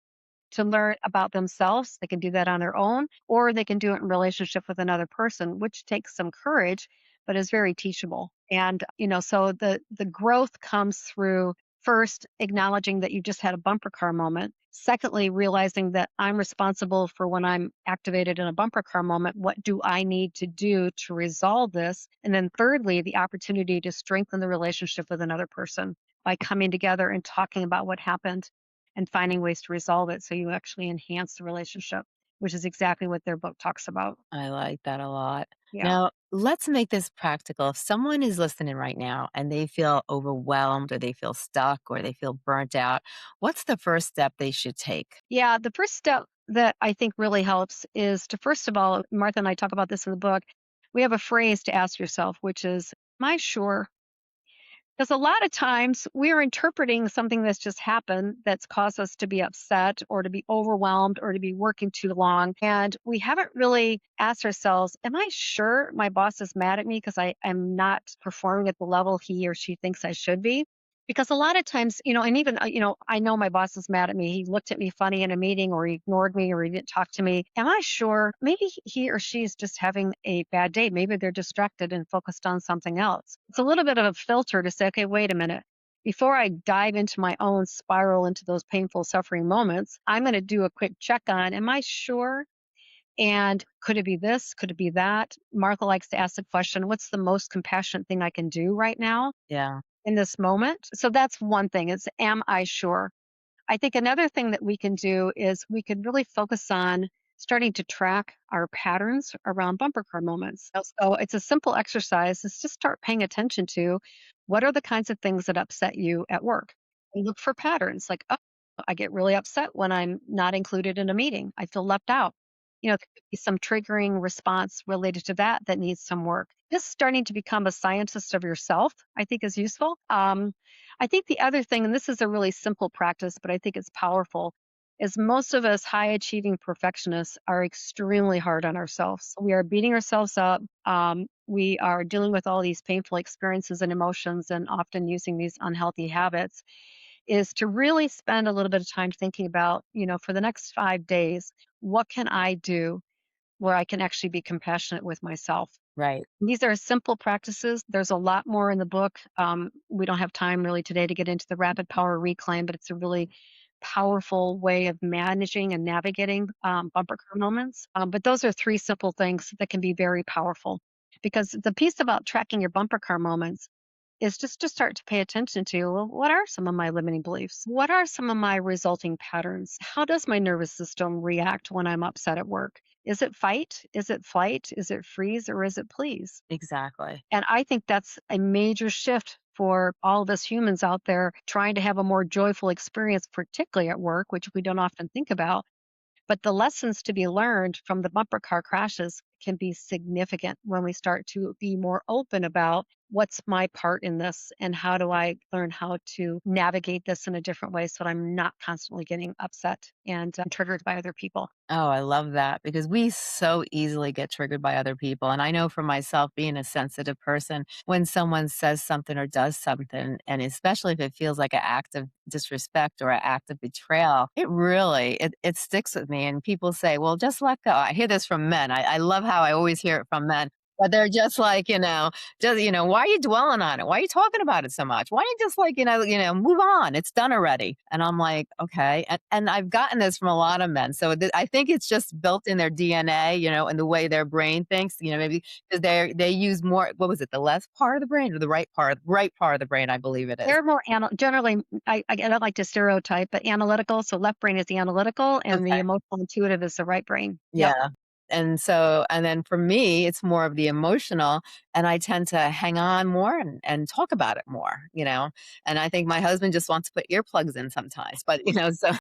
to learn about themselves. They can do that on their own, or they can do it in relationship with another person, which takes some courage, but is very teachable. And, so the growth comes through first acknowledging that you just had a bumper car moment. Secondly, realizing that I'm responsible for when I'm activated in a bumper car moment. What do I need to do to resolve this? And then thirdly, the opportunity to strengthen the relationship with another person by coming together and talking about what happened and finding ways to resolve it so you actually enhance the relationship, which is exactly what their book talks about. I like that a lot. Yeah. Now, let's make this practical. If someone is listening right now and they feel overwhelmed or they feel stuck or they feel burnt out, what's the first step they should take? Yeah. The first step that I think really helps is to, first of all, Martha and I talk about this in the book. We have a phrase to ask yourself, which is, am I sure? Because a lot of times we are interpreting something that's just happened that's caused us to be upset or to be overwhelmed or to be working too long. And we haven't really asked ourselves, am I sure my boss is mad at me because I am not performing at the level he or she thinks I should be? Because a lot of times, and even, I know my boss is mad at me. He looked at me funny in a meeting or he ignored me or he didn't talk to me. Am I sure? Maybe he or she is just having a bad day. Maybe they're distracted and focused on something else. It's a little bit of a filter to say, okay, wait a minute. Before I dive into my own spiral into those painful suffering moments, I'm going to do a quick check on, am I sure? And could it be this? Could it be that? Martha likes to ask the question, what's the most compassionate thing I can do right now Yeah, in this moment? So that's one thing is, am I sure? I think another thing that we can do is we can really focus on starting to track our patterns around bumper car moments. So it's a simple exercise is just start paying attention to what are the kinds of things that upset you at work. And look for patterns like, oh, I get really upset when I'm not included in a meeting. I feel left out. There could be some triggering response related to that that needs some work. Just starting to become a scientist of yourself, I think, is useful. I think the other thing, and this is a really simple practice, but I think it's powerful, is most of us high achieving perfectionists are extremely hard on ourselves. We are beating ourselves up. We are dealing with all these painful experiences and emotions, and often using these unhealthy habits. Is to really spend a little bit of time thinking about, for the next 5 days, what can I do where I can actually be compassionate with myself? right. These are simple practices. There's a lot more in the book. We don't have time really today to get into the rapid power reclaim, but it's a really powerful way of managing and navigating bumper car moments. But those are three simple things that can be very powerful. Because the piece about tracking your bumper car moments is just to start to pay attention to, well, what are some of my limiting beliefs? What are some of my resulting patterns? How does my nervous system react when I'm upset at work? Is it fight? Is it flight? Is it freeze? Or is it please? Exactly. And I think that's a major shift for all of us humans out there trying to have a more joyful experience, particularly at work, which we don't often think about. But the lessons to be learned from the bumper car crashes can be significant when we start to be more open about what's my part in this and how do I learn how to navigate this in a different way so that I'm not constantly getting upset and triggered by other people. Oh, I love that because we so easily get triggered by other people. And I know for myself, being a sensitive person, when someone says something or does something, and especially if it feels like an act of disrespect or an act of betrayal, it sticks with me. And people say, well, just let go. I hear this from men. I love how I always hear it from men. But they're just like, why are you dwelling on it? Why are you talking about it so much? Why don't you just like, move on? It's done already. And I'm like, okay. And I've gotten this from a lot of men. So I think it's just built in their DNA, and the way their brain thinks, maybe because they use more, what was it, the left part of the brain or the right part of the brain, I believe it is. They're more generally, I don't like to stereotype, but analytical. So left brain is the analytical and the Okay. emotional intuitive is the right brain. Yep. Yeah. And then for me, it's more of the emotional, and I tend to hang on more and talk about it more. And I think my husband just wants to put earplugs in sometimes, but so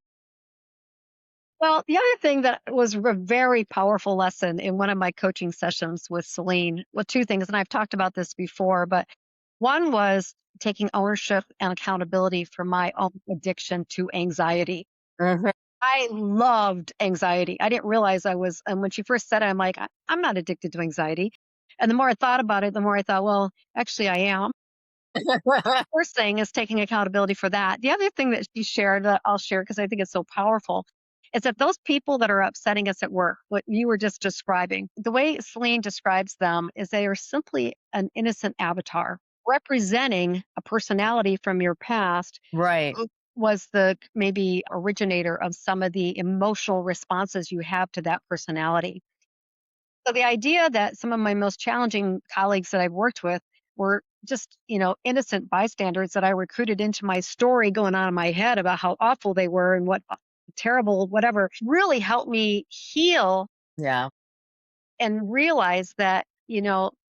Well, the other thing that was a very powerful lesson in one of my coaching sessions with Celine, well, two things, and I've talked about this before, but one was taking ownership and accountability for my own addiction to anxiety. Mhm. I loved anxiety. I didn't realize I was, and when she first said it, I'm like, I'm not addicted to anxiety. And the more I thought about it, the more I thought, well, actually, I am. First thing is taking accountability for that. The other thing that she shared that I'll share because I think it's so powerful is that those people that are upsetting us at work, what you were just describing, the way Celine describes them is they are simply an innocent avatar representing a personality from your past Right, who was the maybe originator of some of the emotional responses you have to that personality. So the idea that some of my most challenging colleagues that I've worked with were just, innocent bystanders that I recruited into my story going on in my head about how awful they were and what terrible whatever really helped me heal yeah, and realize that,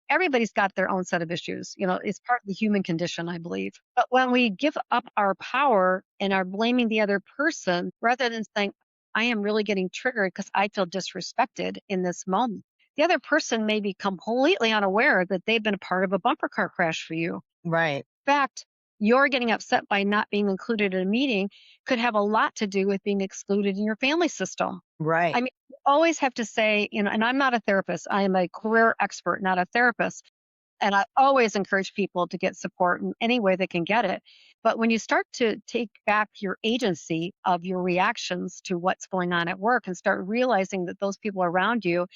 everybody's got their own set of issues. It's part of the human condition, I believe. But when we give up our power and are blaming the other person rather than saying, I am really getting triggered because I feel disrespected in this moment. The other person may be completely unaware that they've been a part of a bumper car crash for you. right, Fact, you're getting upset by not being included in a meeting could have a lot to do with being excluded in your family system. right, I mean, you always have to say, and I'm not a therapist, I am a career expert, not a therapist. And I always encourage people to get support in any way they can get it. But when you start to take back your agency of your reactions to what's going on at work and start realizing that those people around you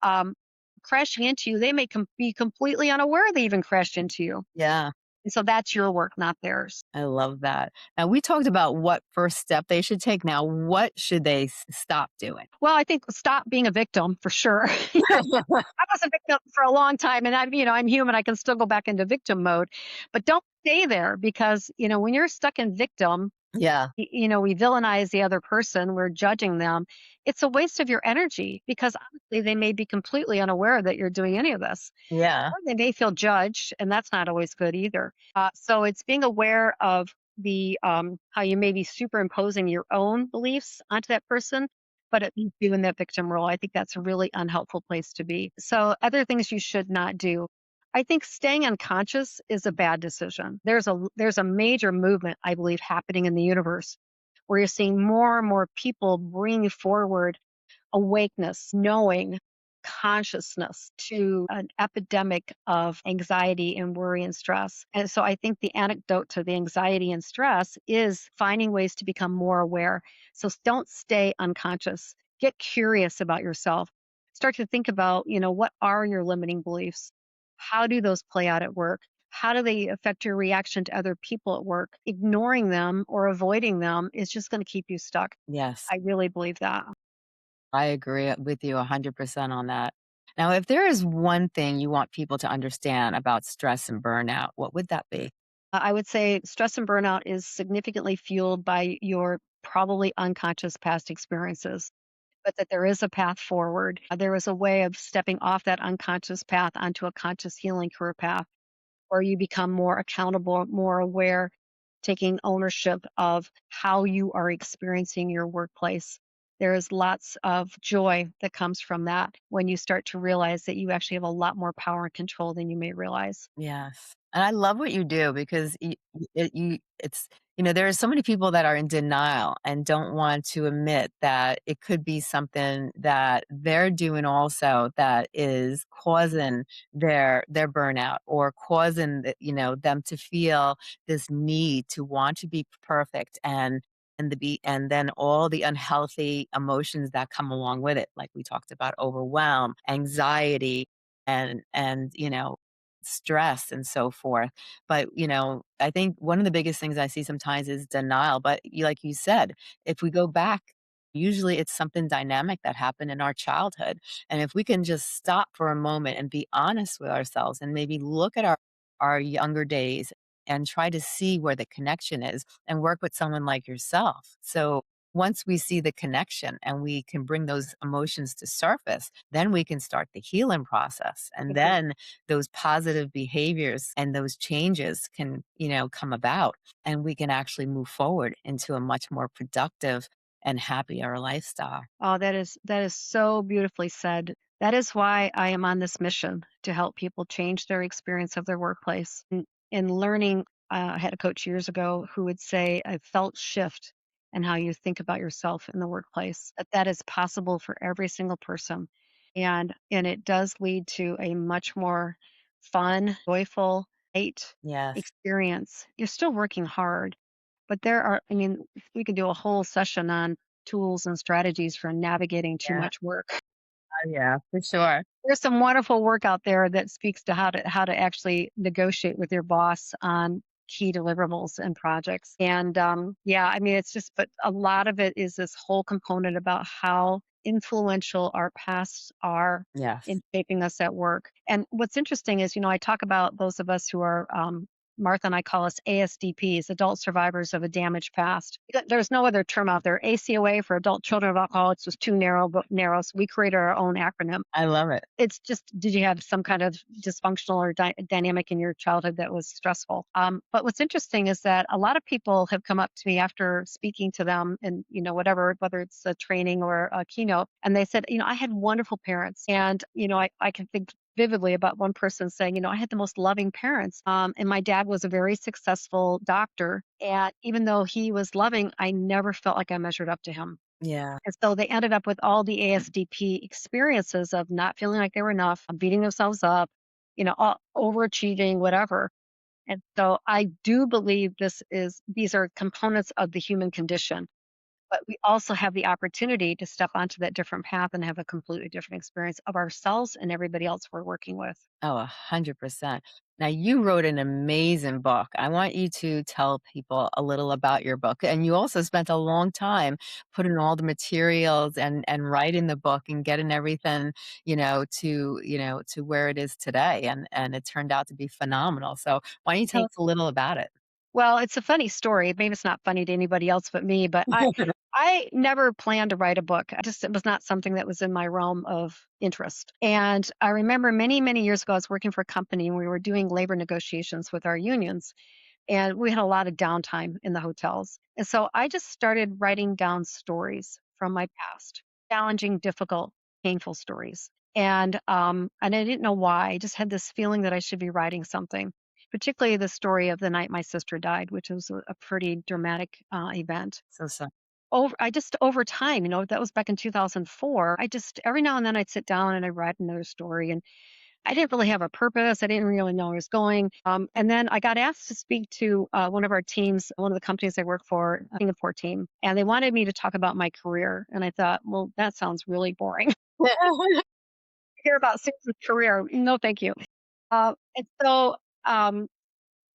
um, crashing into you, they may be completely unaware they even crashed into you. yeah. And so that's your work, not theirs. I love that. Now we talked about what first step they should take. Now, what should they stop doing? Well, I think stop being a victim for sure. I was a victim for a long time and I'm human. I can still go back into victim mode, but don't stay there because, when you're stuck in victim, Yeah, we villainize the other person, we're judging them. It's a waste of your energy because honestly, they may be completely unaware that you're doing any of this. yeah, Or they may feel judged, and that's not always good either. So it's being aware of the how you may be superimposing your own beliefs onto that person, but it leaves you in that victim role. I think that's a really unhelpful place to be. So other things you should not do. I think staying unconscious is a bad decision. There's a major movement I believe happening in the universe where you're seeing more and more people bring forward awakeness, knowing, consciousness to an epidemic of anxiety and worry and stress. And so I think the antidote to the anxiety and stress is finding ways to become more aware. So don't stay unconscious. Get curious about yourself. Start to think about, what are your limiting beliefs? How do those play out at work? How do they affect your reaction to other people at work? Ignoring them or avoiding them is just going to keep you stuck. yes. I really believe that. I agree with you 100% on that. Now, if there is one thing you want people to understand about stress and burnout, what would that be? I would say stress and burnout is significantly fueled by your probably unconscious past experiences, but that there is a path forward. There is a way of stepping off that unconscious path onto a conscious healing career path where you become more accountable, more aware, taking ownership of how you are experiencing your workplace. There is lots of joy that comes from that when you start to realize that you actually have a lot more power and control than you may realize. Yes, and I love what you do because it's there are so many people that are in denial and don't want to admit that it could be something that they're doing also that is causing their burnout or causing them to feel this need to want to be perfect and then all the unhealthy emotions that come along with it, like we talked about overwhelm, anxiety, and stress and so forth. But, I think one of the biggest things I see sometimes is denial. But like you said, if we go back, usually it's something dynamic that happened in our childhood. And if we can just stop for a moment and be honest with ourselves and maybe look at our younger days and try to see where the connection is and work with someone like yourself. So once we see the connection and we can bring those emotions to surface, then we can start the healing process. And Agree. then those positive behaviors and those changes can, come about and we can actually move forward into a much more productive and happier lifestyle. Oh, that is so beautifully said. That is why I am on this mission to help people change their experience of their workplace. In learning, I had a coach years ago who would say, "I felt shift in how you think about yourself in the workplace. That is possible for every single person, and it does lead to a much more fun, joyful, light Yes. experience. You're still working hard, but there are. I mean, we could do a whole session on tools and strategies for navigating too Yeah. much work. Yeah, for sure. There's some wonderful work out there that speaks to how to actually negotiate with your boss on key deliverables and projects. And yeah, I mean, it's just, but a lot of it is this whole component about how influential our pasts are Yes. in shaping us at work. And what's interesting is, I talk about those of us who are Martha and I call us ASDPs, adult survivors of a damaged past. There's no other term out there. ACOA for adult children of alcoholics was too narrow, but narrow. So we created our own acronym. I love it. It's just, did you have some kind of dysfunctional or dynamic in your childhood that was stressful? But what's interesting is that a lot of people have come up to me after speaking to them and, whatever, whether it's a training or a keynote, and they said, I had wonderful parents. And, I can think vividly about one person saying, I had the most loving parents. And my dad was a very successful doctor. And even though he was loving, I never felt like I measured up to him. Yeah. And so they ended up with all the ASDP experiences of not feeling like they were enough, of beating themselves up, overachieving, whatever. And so I do believe these are components of the human condition, but we also have the opportunity to step onto that different path and have a completely different experience of ourselves and everybody else we're working with. Oh, 100%. Now, you wrote an amazing book. I want you to tell people a little about your book. And you also spent a long time putting all the materials and writing the book and getting everything, to where it is today. And it turned out to be phenomenal. So why don't you tell us a little about it? Well, it's a funny story. Maybe it's not funny to anybody else but me, but I never planned to write a book. It was not something that was in my realm of interest. And I remember many, many years ago, I was working for a company and we were doing labor negotiations with our unions. And we had a lot of downtime in the hotels. And so I just started writing down stories from my past, challenging, difficult, painful stories. And I didn't know why. I just had this feeling that I should be writing something, particularly the story of the night my sister died, which was a pretty dramatic event. So, I just over time, that was back in 2004. I just every now and then I'd sit down and I'd write another story, and I didn't really have a purpose. I didn't really know where I was going. And then I got asked to speak to one of our teams, one of the companies I work for, a Singapore team, and they wanted me to talk about my career. And I thought, well, that sounds really boring. Hear about Susan's career? No, thank you. And so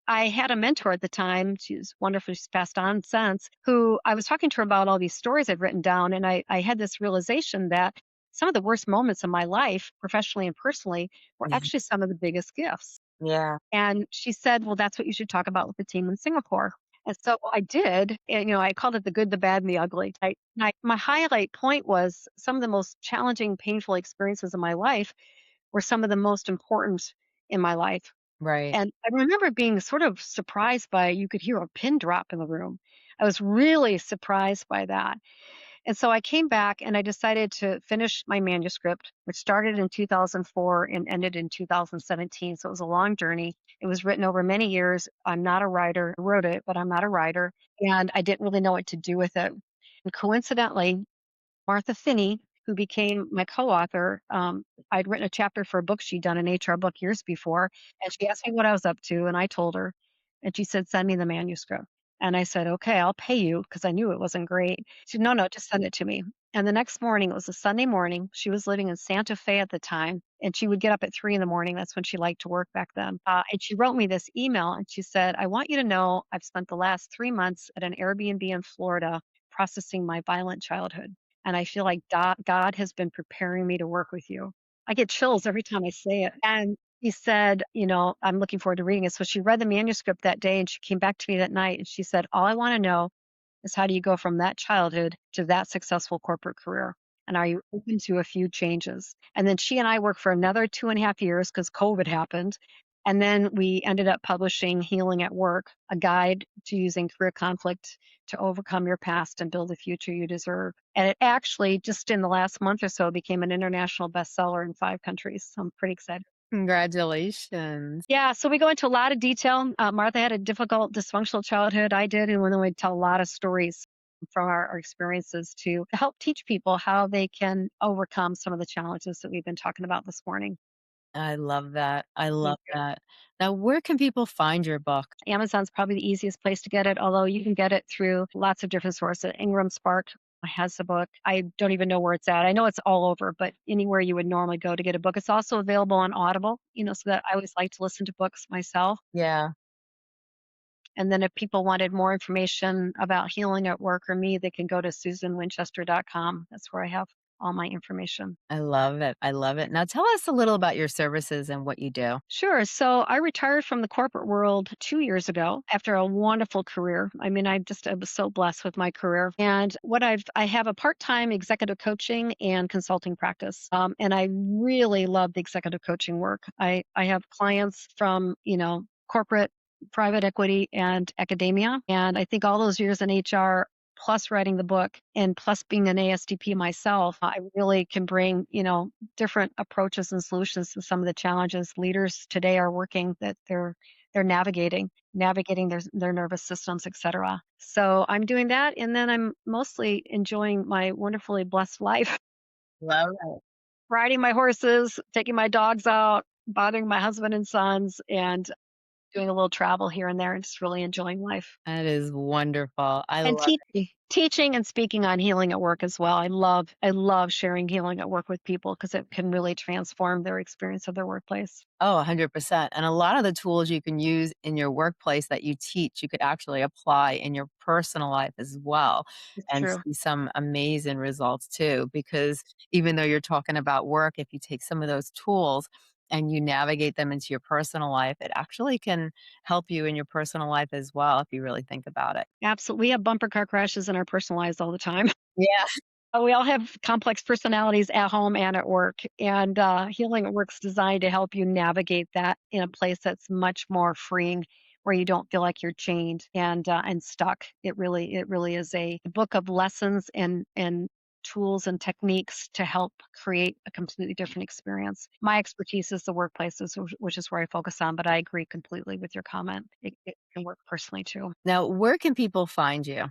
I had a mentor at the time. She's wonderful. She's passed on since. Who I was talking to her about all these stories I'd written down, and I had this realization that some of the worst moments in my life, professionally and personally, were yeah. actually some of the biggest gifts. Yeah. And she said, "Well, that's what you should talk about with the team in Singapore." And so I did. And, I called it the good, the bad, and the ugly. My highlight point was some of the most challenging, painful experiences of my life were some of the most important in my life. Right. And I remember being sort of surprised by you could hear a pin drop in the room. I was really surprised by that. And so I came back and I decided to finish my manuscript, which started in 2004 and ended in 2017. So it was a long journey. It was written over many years. I'm not a writer. I wrote it, but I'm not a writer. And I didn't really know what to do with it. And coincidentally, Martha Finney, who became my co-author, I'd written a chapter for a book she'd done, an HR book years before, and she asked me what I was up to, and I told her, and she said, "Send me the manuscript." And I said, "Okay, I'll pay you," because I knew it wasn't great. She said, "No, no, just send it to me." And the next morning, it was a Sunday morning. She was living in Santa Fe at the time, and she would get up at 3 in the morning. That's when she liked to work back then. And she wrote me this email, and she said, "I want you to know I've spent the last 3 months at an Airbnb in Florida processing my violent childhood. And I feel like God has been preparing me to work with you." I get chills every time I say it. And he said, "I'm looking forward to reading it." So she read the manuscript that day and she came back to me that night and she said, "All I want to know is how do you go from that childhood to that successful corporate career? And are you open to a few changes?" And then she and I worked for another 2.5 years because COVID happened. And then we ended up publishing Healing at Work, a guide to using career conflict to overcome your past and build the future you deserve. And it actually, just in the last month or so, became an international bestseller in 5 countries. So I'm pretty excited. Congratulations. Yeah, so we go into a lot of detail. Martha had a difficult, dysfunctional childhood. I did, and then we tell a lot of stories from our experiences to help teach people how they can overcome some of the challenges that we've been talking about this morning. I love that. I Thank love you. that. Now, where can people find your book? Amazon's probably the easiest place to get it, although you can get it through lots of different sources. Ingram Spark has the book. I don't even know where it's at. I know it's all over, but anywhere you would normally go to get a book. It's also available on Audible, so that I always like to listen to books myself. Yeah, And then if people wanted more information about healing at work or me, they can go to susanwinchester.com. That's where I have all my information. I love it. I love it. Now, tell us a little about your services and what you do. Sure. So I retired from the corporate world 2 years ago after a wonderful career. I mean, I was so blessed with my career. And I have a part-time executive coaching and consulting practice. And I really love the executive coaching work. I have clients from, corporate, private equity and academia. And I think all those years in HR plus writing the book and plus being an ASDP myself, I really can bring, different approaches and solutions to some of the challenges leaders today are working that they're navigating their nervous systems, etc. So I'm doing that, and then I'm mostly enjoying my wonderfully blessed life, Love it. riding my horses, taking my dogs out, bothering my husband and sons, and doing a little travel here and there, and just really enjoying life. That is wonderful. I And love it. teaching and speaking on healing at work as well. I love sharing healing at work with people because it can really transform their experience of their workplace. Oh, 100%. And a lot of the tools you can use in your workplace that you teach, you could actually apply in your personal life as well It's and true. see some amazing results too. Because even though you're talking about work, if you take some of those tools and you navigate them into your personal life, it actually can help you in your personal life as well if you really think about it. Absolutely. We have bumper car crashes in our personal lives all the time. Yeah. We all have complex personalities at home and at work. And healing at work's designed to help you navigate that in a place that's much more freeing, where you don't feel like you're chained and stuck. It really is a book of lessons and tools and techniques to help create a completely different experience. My expertise is the workplaces, which is where I focus on, but I agree completely with your comment. It can work personally too. Now, where can people find you?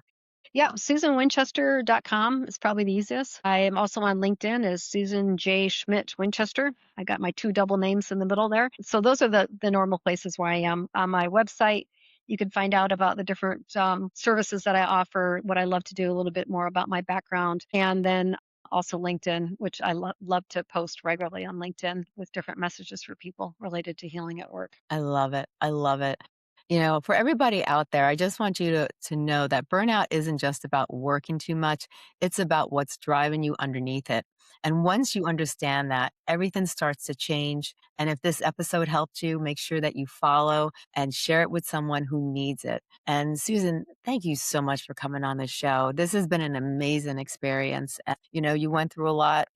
Yeah, susanwinchester.com is probably the easiest. I am also on LinkedIn as Susan J. Schmitt Winchester. I got my two double names in the middle there. So those are the normal places where I am. On my website, you can find out about the different services that I offer, what I love to do, a little bit more about my background, and then also LinkedIn, which I love to post regularly on LinkedIn with different messages for people related to healing at work. I love it. I love it. For everybody out there, I just want you to know that burnout isn't just about working too much. It's about what's driving you underneath it. And once you understand that, everything starts to change. And if this episode helped you, make sure that you follow and share it with someone who needs it. And Susan, thank you so much for coming on the show. This has been an amazing experience. You went through a lot,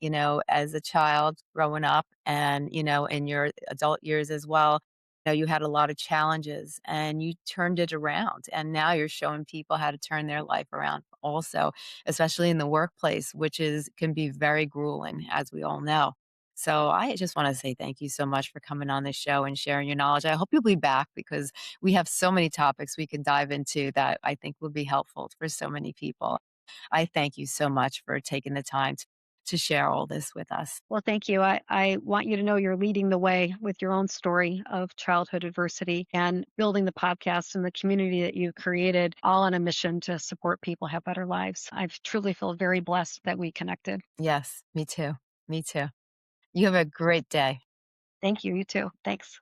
as a child growing up and, in your adult years as well. You had a lot of challenges and you turned it around. And now you're showing people how to turn their life around also, especially in the workplace, which is can be very grueling, as we all know. So I just want to say thank you so much for coming on the show and sharing your knowledge. I hope you'll be back because we have so many topics we can dive into that I think will be helpful for so many people. I thank you so much for taking the time to share all this with us. Well, thank you. I want you to know you're leading the way with your own story of childhood adversity and building the podcast and the community that you created, all on a mission to support people have better lives. I truly feel very blessed that we connected. Yes, me too. Me too. You have a great day. Thank you. You too. Thanks.